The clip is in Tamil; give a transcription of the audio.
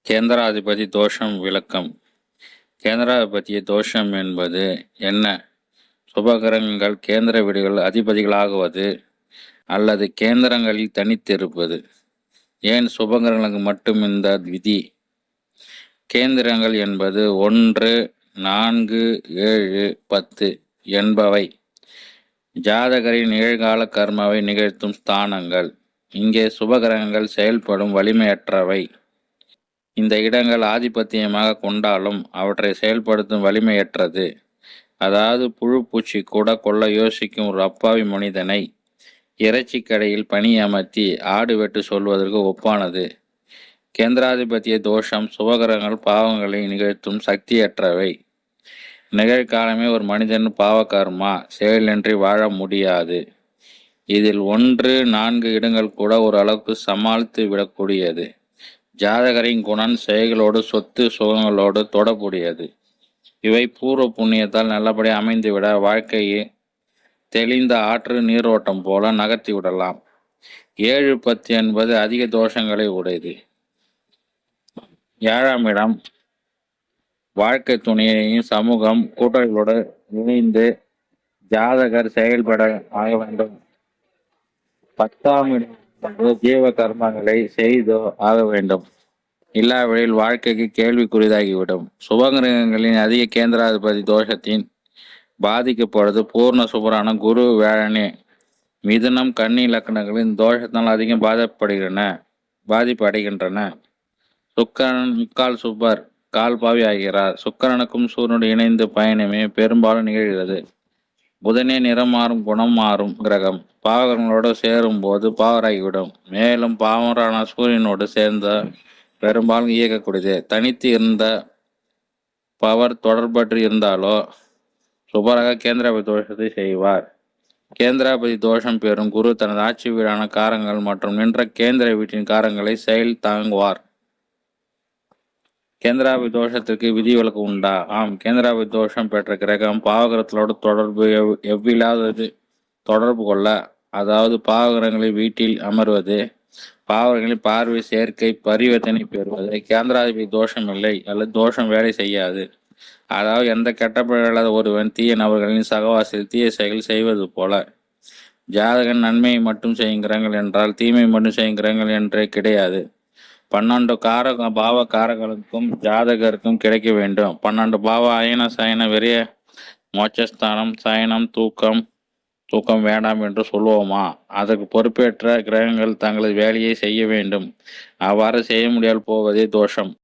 கேந்திராதிபதி தோஷம் விளக்கம். கேந்திராதிபதிய தோஷம் என்பது என்ன? சுபகிரகங்கள் கேந்திர வீடுகள் அதிபதிகளாகுவது அல்லது கேந்திரங்களில் தனித்திருப்பது. ஏன் சுபகிரகங்களுக்கு மட்டும் இந்த விதி? கேந்திரங்கள் என்பது 1, 4, 7, 10 என்பவை ஜாதகரின் நிகழ்கால கர்மாவை நிகழ்த்தும் ஸ்தானங்கள். இங்கே சுபகிரகங்கள் செயல்படும் வலிமையற்றவை. இந்த இடங்கள் ஆதிபத்தியமாக கொண்டாலும் அவற்றை செயல்படுத்தும் வலிமையற்றது. அதாவது புழு பூச்சி கூட கொள்ள யோசிக்கும் ஒரு அப்பாவி மனிதனை இறைச்சி கடையில் பணியமர்த்தி ஆடு வெட்டு சொல்வதற்கு ஒப்பானது. கேந்திராதிபத்திய தோஷம் சுபகிரகங்கள் பாவங்களை நிகழ்த்தும் சக்தியற்றவை. நிகழ்காலமே ஒரு மனிதன் பாவகர்மா செயலின்றி வாழ முடியாது. இதில் 1, 4 இடங்கள் கூட ஒரு அளவுக்கு சமாளித்து விடக்கூடியது. ஜாதகரின் குணன் செயல்களோடு சொத்து சுகங்களோடு தொடக்கூடியது. இவை பூர்வ புண்ணியத்தால் நல்லபடி அமைந்துவிட வாழ்க்கையை தெளிந்த ஆற்று நீரோட்டம் போல நகர்த்தி விடலாம். 7, 10 என்பது அதிக தோஷங்களை உடையது. 7ஆம் இடம் வாழ்க்கை துணையையும் சமூகம் கூட்டங்களோடு இணைந்து ஜாதகர் செயல்பட ஆக வேண்டும். 10ஆம் இடம் ஜீவ கர்மங்களை செய்தோ ஆக வேண்டும். இல்லாவிடில் வாழ்க்கைக்கு கேள்விக்குறிதாகிவிடும். சுபகிரகங்களின் அதிக கேந்திராதிபதி தோஷத்தின் பாதிக்கப்படுவது பூர்ண சுபரான குரு வேழனே. மிதுனம் கன்னி இலக்கணங்களின் தோஷத்தால் அதிகம் பாதிப்பு அடைகின்றன. சுக்கரன் முக்கால் சுப்பர் கால் பாவி ஆகிறார். சுக்கரனுக்கும் சூரியனுடன் இணைந்து பயணமே பெரும்பாலும் நிகழ்கிறது. புதனே நிறம் மாறும் குணம் மாறும் கிரகம். பாவகங்களோடு சேரும் போது பாவராகிவிடும். மேலும் பாவரான சூரியனோடு சேர்ந்த பெரும்பாலும் இயக்கக்கூடியது. தனித்து இருந்த பவர் தொடர்பற்று இருந்தாலோ சுபரக கேந்திராபதி தோஷத்தை செய்வார். கேந்திராபதி தோஷம் பெறும் குரு தனது ஆட்சி வீடான காரங்கள் மற்றும் நின்ற கேந்திர வீட்டின் காரங்களை செயல் தாங்குவார். கேந்திராபதி தோஷத்திற்கு விதிவிலக்கு உண்டா? ஆம். கேந்திராபதி தோஷம் பெற்ற கிரகம் பாவகிரகங்களோடு எவ்வில்லாதது தொடர்பு கொள்ள, அதாவது பாவகிரகங்களை வீட்டில் அமர்வது, பாவகிரகங்களின் பார்வை சேர்க்கை பரிவர்த்தனை பெறுவது கேந்திராதிபதி தோஷம் இல்லை அல்லது தோஷம் வேலை செய்யாது. அதாவது எந்த கெட்டப்படாத ஒருவன் தீய நபர்களின் சகவாசத்தில் தீய செயல் செய்வது போல. ஜாதகன் நன்மையை மட்டும் செய்யும் கிரகங்கள் என்றால் தீமை மட்டும் செய்யும் கிரகங்கள் என்றே கிடையாது. 12 பாவ காரங்களுக்கும் ஜாதகருக்கும் கிடைக்க வேண்டும். 12 பாவ அயன சயன விரைய மோட்சஸ்தானம் சயனம் தூக்கம் வேண்டாம் என்று சொல்லுவோமா? அதற்கு பொறுப்பேற்ற கிரகங்கள் தங்களது வேலையை செய்ய வேண்டும். அவ்வாறு செய்ய முடியால் போவதே தோஷம்.